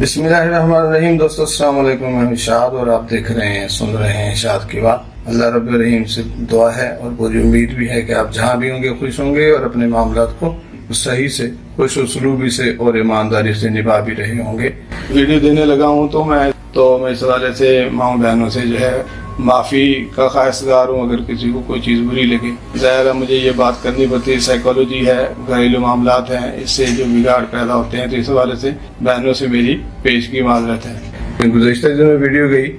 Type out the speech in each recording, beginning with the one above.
بسم اللہ الرحمن الرحیم۔ دوستو السلام علیکم، میں ارشاد اور آپ دیکھ رہے ہیں سن رہے ہیں ارشاد کی بات۔ اللہ رب الرحیم سے دعا ہے اور پوری امید بھی ہے کہ آپ جہاں بھی ہوں گے خوش ہوں گے اور اپنے معاملات کو صحیح سے خوش اسلوبی سے اور ایمانداری سے نبھا بھی رہے ہوں گے۔ ویڈیو دینے لگا ہوں تو میں اس حوالے سے ماؤں بہنوں سے جو ہے معافی کا خواہشگار ہوں۔ اگر کسی کو کوئی چیز بری لگے، ظاہر ہے مجھے یہ بات کرنی پڑتی ہے، سائیکالوجی ہے، گھریلو معاملات ہیں، اس سے جو بگاڑ پیدا ہوتے ہیں، تو اس حوالے سے بہنوں سے میری پیشگی معذرت ہے۔ گزشتہ دنوں میں ویڈیو گئی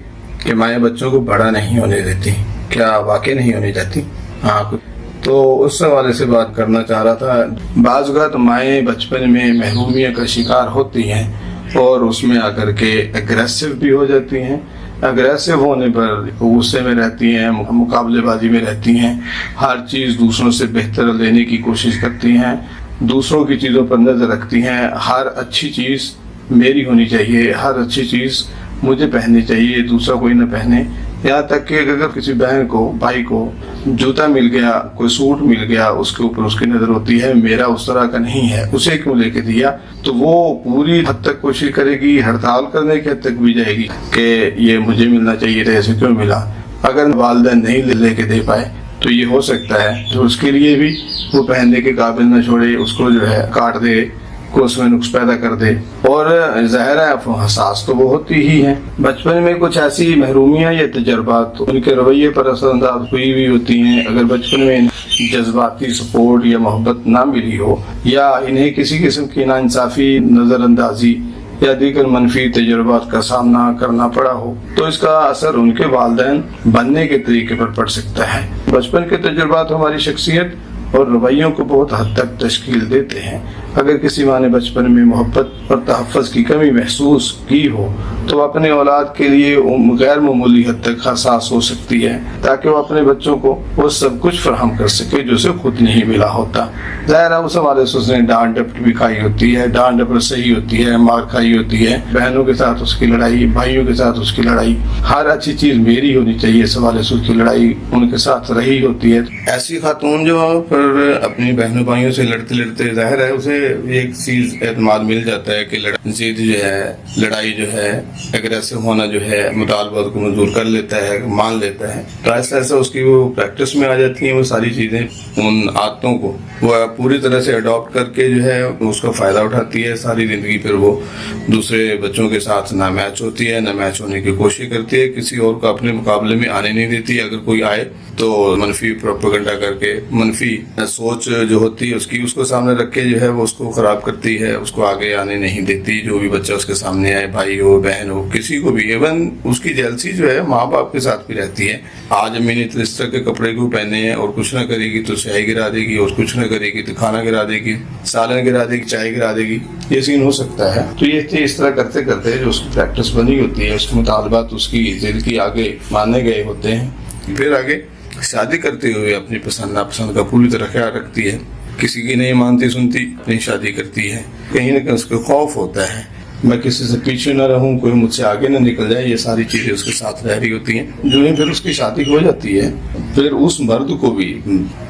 کہ مائیں بچوں کو بڑا نہیں ہونے دیتی، کیا واقع نہیں ہونے دیتی؟ ہاں، تو اس حوالے سے بات کرنا چاہ رہا تھا۔ بعض اوقات مائیں بچپن میں محرومیت کا شکار ہوتی ہیں اور اس میں آ کر کے اگریسو بھی ہو جاتی ہیں۔ اگریسو ہونے پر غصے میں رہتی ہیں، مقابلے بازی میں رہتی ہیں، ہر چیز دوسروں سے بہتر لینے کی کوشش کرتی ہیں، دوسروں کی چیزوں پر نظر رکھتی ہیں۔ ہر اچھی چیز میری ہونی چاہیے، ہر اچھی چیز مجھے پہننی چاہیے، دوسرا کوئی نہ پہنے۔ یہاں تک کہ اگر کسی بہن کو، بھائی کو جوتا مل گیا، کوئی سوٹ مل گیا، اس کے اوپر اس کی نظر ہوتی ہے میرا اس طرح کا نہیں ہے، اسے کیوں لے کے دیا؟ تو وہ پوری حد تک کوشش کرے گی، ہڑتال کرنے کی حد تک بھی جائے گی کہ یہ مجھے ملنا چاہیے تھا، ایسے کیوں ملا؟ اگر والدین نہیں لے کے دے پائے تو یہ ہو سکتا ہے تو اس کے لیے بھی وہ پہننے کے قابل نہ چھوڑے، اس کو جو ہے کاٹ دے، کو اس میں نقص پیدا کر دے۔ اور ظاہر ہے حساس تو وہ ہوتی ہی ہیں۔ بچپن میں کچھ ایسی محرومیاں یا تجربات ان کے رویے پر اثر انداز ہوئی بھی ہوتی ہیں۔ اگر بچپن میں جذباتی سپورٹ یا محبت نہ ملی ہو، یا انہیں کسی قسم کی ناانصافی، نظر اندازی یا دیگر منفی تجربات کا سامنا کرنا پڑا ہو، تو اس کا اثر ان کے والدین بننے کے طریقے پر پڑ سکتا ہے۔ بچپن کے تجربات ہماری شخصیت اور رویوں کو بہت حد تک تشکیل دیتے ہیں۔ اگر کسی ماں نے بچپن میں محبت اور تحفظ کی کمی محسوس کی ہو تو وہ اپنے اولاد کے لیے غیر معمولی حد تک حساس ہو سکتی ہے، تاکہ وہ اپنے بچوں کو وہ سب کچھ فراہم کر سکے جو اسے خود نہیں ملا ہوتا۔ ظاہر ہے اس حوالے سے اس نے ڈانٹ ڈپٹ بھی کھائی ہوتی ہے، ڈانٹ ڈپٹ صحیح ہوتی ہے، مار کھائی ہوتی ہے، بہنوں کے ساتھ اس کی لڑائی، بھائیوں کے ساتھ اس کی لڑائی، ہر اچھی چیز میری ہونی چاہیے، اس حوالے سے اس کی لڑائی ان کے ساتھ رہی ہوتی ہے۔ ایسی خاتون جو پر اپنی بہنوں بھائیوں سے لڑتے لڑتے ظاہر ہے اسے ایک چیز اعتماد مل جاتا ہے کہ ضد جو ہے، لڑائی جو ہے، اگریسو ہونا جو ہے، مطالبات کو منظور کر لیتا ہے، مان لیتا ہے، تو ایسا ایسا اس کی وہ پریکٹس میں آ جاتی ہیں وہ ساری چیزیں۔ ان عادتوں کو وہ پوری طرح سے اڈاپٹ کر کے جو ہے اس کا فائدہ اٹھاتی ہے ساری زندگی۔ پھر وہ دوسرے بچوں کے ساتھ نہ میچ ہوتی ہے، نہ میچ ہونے کی کوشش کرتی ہے، کسی اور کو اپنے مقابلے میں آنے نہیں دیتی۔ اگر کوئی آئے تو منفی پروپیگنڈا کر کے، منفی سوچ جو ہوتی ہے اس کو سامنے رکھ کے جو ہے وہ اس کو خراب کرتی ہے، اس کو آگے آنے نہیں دیتی۔ جو بھی بچہ اس کے سامنے آئے، بھائی ہو، بہن ہو، کسی کو بھی، ایون اس کی جیلسی جو ہے ماں باپ کے ساتھ بھی رہتی ہے۔ آج امی نے اس طرح کے کپڑے کیوں پہنے ہیں، اور کچھ نہ کرے گی تو سیاہی گرا دے گی، اور کچھ نہ کرے گی تو کھانا گرا دے گی، سالن گرا دے گی، چائے گرا دے گی، یہ سین ہو سکتا ہے۔ تو یہ اس طرح کرتے کرتے جو اس کی پریکٹس بنی ہوتی ہے، اس کے مطالبات اس کی ضد کی آگے مانے گئے ہوتے ہیں۔ پھر آگے شادی کرتے ہوئے اپنی پسند ناپسند کا پوری طرح خیال رکھتی ہے، کسی کی نہیں مانتی سنتی، اپنی شادی کرتی ہے۔ کہیں نہ کہیں اس کو خوف ہوتا ہے میں کسی سے پیچھے نہ رہوں، کوئی مجھ سے آگے نہ نکل جائے، یہ ساری چیزیں اس کے ساتھ رہ رہی ہوتی ہیں۔ جو ہی پھر اس کی شادی ہو جاتی ہے، پھر اس مرد کو بھی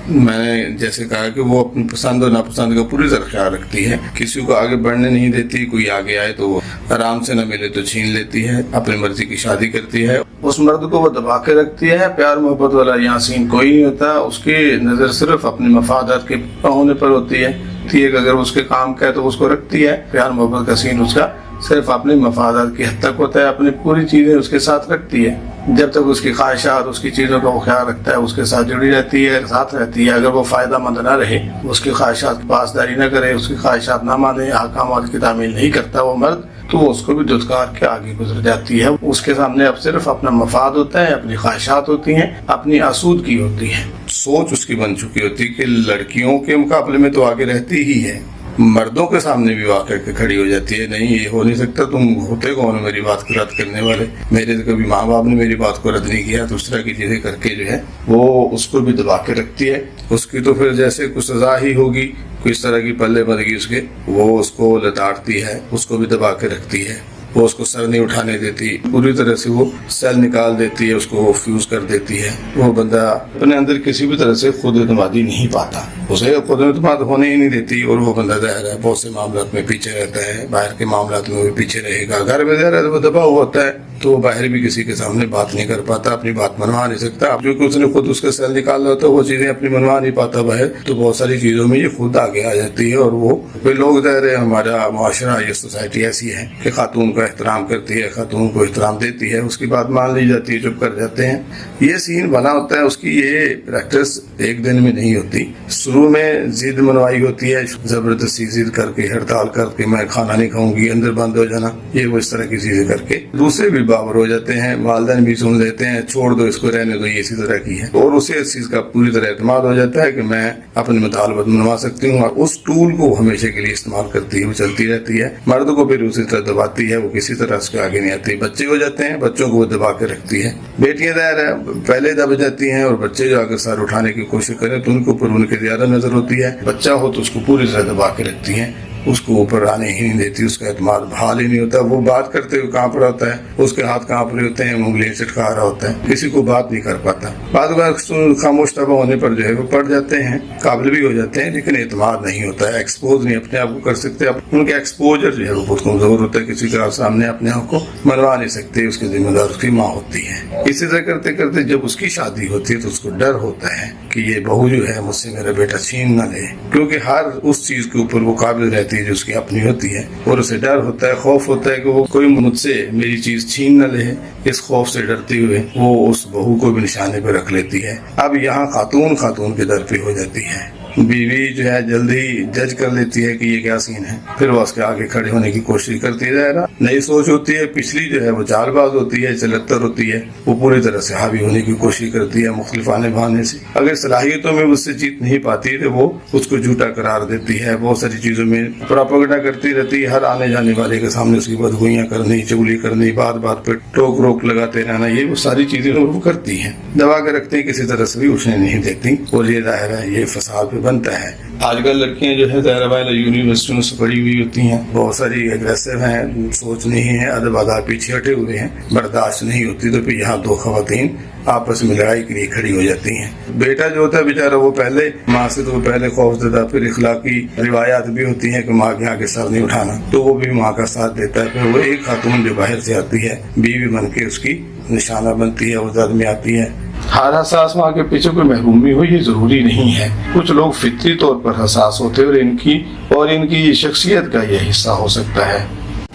میں نے جیسے کہا کہ وہ اپنی پسند اور ناپسند کا پوری طرح خیال رکھتی ہے، کسی کو آگے بڑھنے نہیں دیتی، کوئی آگے آئے تو وہ آرام سے نہ ملے تو چھین لیتی ہے، اپنی مرضی کی شادی کرتی ہے۔ اس مرد کو وہ دبا کے رکھتی ہے، پیار محبت والا یہاں سین کوئی نہیں ہوتا، اس کی نظر صرف اپنے مفادات کے ہونے پر ہوتی ہے کہ اگر اس کے کام کا ہے تو اس کو رکھتی ہے۔ پیار محبت کا سین اس کا صرف اپنے مفادات کی حد تک ہوتا ہے، اپنی پوری چیزیں اس کے ساتھ رکھتی ہے۔ جب تک اس کی خواہشات، اس کی چیزوں کا وہ خیال رکھتا ہے، اس کے ساتھ جڑی رہتی ہے، ساتھ رہتی ہے۔ اگر وہ فائدہ مند نہ رہے، اس کی خواہشات کی پاسداری نہ کرے، اس کی خواہشات نہ مانے، احکامات کی تعمیل نہیں کرتا وہ مرد، تو اس کو بھی دھتکار کے آگے گزر جاتی ہے۔ اس کے سامنے اب صرف اپنا مفاد ہوتا ہے، اپنی خواہشات ہوتی ہیں، اپنی آسودگی ہوتی ہے۔ سوچ اس کی بن چکی ہوتی ہے کہ لڑکیوں کے مقابلے میں تو آگے رہتی ہی ہے، مردوں کے سامنے بھی واقع کے کھڑی ہو جاتی ہے، نہیں یہ ہو نہیں سکتا، تم ہوتے کون ہو میری بات کو رد کرنے والے؟ میرے تو کبھی ماں باپ نے میری بات کو رد نہیں کیا۔ تو اس طرح کی چیزیں کر کے جو ہے وہ اس کو بھی دبا کے رکھتی ہے۔ اس کی تو پھر جیسے کچھ سزا ہی ہوگی، کوئی اس طرح کی پلے بن گئی اس کے، وہ اس کو لتاڑتی ہے، اس کو بھی دبا کے رکھتی ہے، وہ اس کو سر نہیں اٹھانے دیتی، پوری طرح سے وہ سیل نکال دیتی ہے، اس کو فیوز کر دیتی ہے۔ وہ بندہ اپنے اندر کسی بھی طرح سے خود اعتمادی نہیں پاتا۔ اسے خود اعتماد ہونے ہی نہیں دیتی اور وہ بندہ ظاہر ہے بہت سے معاملات میں پیچھے رہتا ہے، باہر کے معاملات میں بھی پیچھے رہے گا، گھر میں ظاہر ہے وہ دبا ہوا ہوتا ہے تو وہ باہر بھی کسی کے سامنے بات نہیں کر پاتا، اپنی بات منوا نہیں سکتا، جو کہ اس نے خود اس کا سیل نکالا ہوتا ہے وہ چیزیں اپنی منوا نہیں پاتا باہر، تو بہت ساری چیزوں میں یہ خود آگے آ جاتی ہے۔ اور وہ پھر لوگ ظاہر ہے ہمارا معاشرہ یہ سوسائٹی ایسی ہے کہ خاتون کا احترام کرتی ہے، خاتون کو احترام دیتی ہے، اس کی بات مان لی جاتی ہے، چپ کر جاتے ہیں۔ یہ سین بنا ہوتا ہے، اس کی یہ پریکٹس ایک دن میں نہیں ہوتی، شروع میں ضد منوائی ہوتی ہے، زبردستی ضد کر کے ہڑتال کر کے میں کھانا نہیں کھاؤں گی، اندر بند ہو جانا، یہ وہ اس طرح کی چیزیں کر کے دوسرے بھی باور ہو جاتے ہیں، والدین بھی سن لیتے ہیں، چھوڑ دو اس کو، رہنے دو، یہ اسی طرح کی ہے، اور اسے اس چیز کا پوری طرح اعتماد ہو جاتا ہے کہ میں اپنے مطالبات منوا سکتی ہوں، اور اس ٹول کو ہمیشہ کے لیے استعمال کرتی ہے، وہ چلتی رہتی ہے۔ مرد کو پھر اسی طرح دباتی ہے، وہ کسی طرح اس کے آگے نہیں آتی۔ بچے ہو جاتے ہیں، بچوں کو وہ دبا کے رکھتی ہے۔ بیٹیاں ظاہر ہے پہلے دب جاتی ہیں، اور بچے جو اگر سر اٹھانے کی کوشش کریں تو ان کے اوپر ان کی زیادہ نظر ہوتی ہے، بچہ ہو تو اس کو پوری طرح دبا کے رکھتی ہیں، اس کو اوپر آنے ہی نہیں دیتی، اس کا اعتماد بحال ہی نہیں ہوتا، وہ بات کرتے ہوئے کانپ رہا ہوتا ہے، اس کے ہاتھ کانپ رہے ہوتے ہیں، انگلیاں چٹکا رہا ہوتا ہے، کسی کو بات نہیں کر پاتا۔ بعض اوقات خاموش طبع ہونے پر جو ہے وہ پڑ جاتے ہیں، قابل بھی ہو جاتے ہیں، لیکن اعتماد نہیں ہوتا ہے، ایکسپوز نہیں اپنے آپ کو کر سکتے، ان کا ایکسپوجر جو ہے وہ بہت کمزور ہوتا ہے، کسی کے سامنے اپنے آپ کو منوا نہیں سکتے، اس کی ذمہ دار اس کی ماں ہوتی ہے۔ اسی طرح کرتے کرتے جب اس کی شادی ہوتی ہے تو اس کو ڈر ہوتا ہے کہ یہ بہو جو ہے مجھ سے میرا بیٹا چھین نہ لے، کیونکہ ہر اس چیز کے اوپر وہ قابل رہتی ہے جو اس کی اپنی ہوتی ہے، اور اسے ڈر ہوتا ہے، خوف ہوتا ہے کہ وہ کوئی مجھ سے میری چیز چھین نہ لے۔ اس خوف سے ڈرتے ہوئے وہ اس بہو کو بھی نشانے پہ رکھ لیتی ہے۔ اب یہاں خاتون کے در پہ ہو جاتی ہے، بیوی جو ہے جلدی جج کر لیتی ہے کہ یہ کیا سین ہے، پھر وہ اس کے آگے کھڑے ہونے کی کوشش کرتی ہے، ظاہر نئی سوچ ہوتی ہے، پچھلی جو ہے وہ چال باز ہوتی ہے، چلتر ہوتی ہے، وہ پوری طرح سے حاوی ہونے کی کوشش کرتی ہے مختلف آنے بہانے سے۔ اگر صلاحیتوں میں اس سے جیت نہیں پاتی تو وہ اس کو جھوٹا قرار دیتی ہے، بہت ساری چیزوں میں پروپیگنڈا کرتی رہتی ہے، ہر آنے جانے والے کے سامنے اس کی بدگوئیاں کرنی، چگلی کرنی، بات بات پہ ٹوک روک لگاتے رہنا، یہ وہ ساری چیزیں وہ کرتی ہیں، دبا کے رکھتے ہیں، کسی طرح سے بھی اٹھنے نہیں دیتی، اور یہ ظاہر ہے یہ فساد پہ بنتا ہے۔ آج کل لڑکیاں جو ہے ظاہر ہے یونیورسٹیوں سے پڑھی ہوئی ہوتی ہیں، بہت ساری ایگریسو ہیں، سوچ نہیں ہے، ادب آداب پیچھے ہٹے ہوئے ہیں، برداشت نہیں ہوتی، تو پھر یہاں دو خواتین آپس میں لڑائی کے لیے کھڑی ہو جاتی ہیں۔ بیٹا جو ہوتا ہے بیچارہ وہ پہلے ماں سے تو پہلے خوف زدہ، پھر اخلاقی روایات بھی ہوتی ہیں کہ ماں کے آگے سر نہیں اٹھانا، تو وہ بھی ماں کا ساتھ دیتا ہے۔ پھر وہ ایک خاتون جو باہر سے آتی ہے بیوی بن کے اس کی نشانہ بنتی ہے، وہ زد میں آتی ہے۔ ہر حساس ماں کے پیچھے کوئی محرومی ہو یہ ضروری نہیں ہے، کچھ لوگ فطری طور پر حساس ہوتے ہیں اور ان کی شخصیت کا یہ حصہ ہو سکتا ہے۔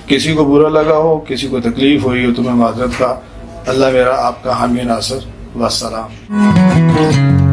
کسی کو برا لگا ہو، کسی کو تکلیف ہوئی ہو تو میں معذرت کا، اللہ میرا آپ کا حامی ناصر، والسلام۔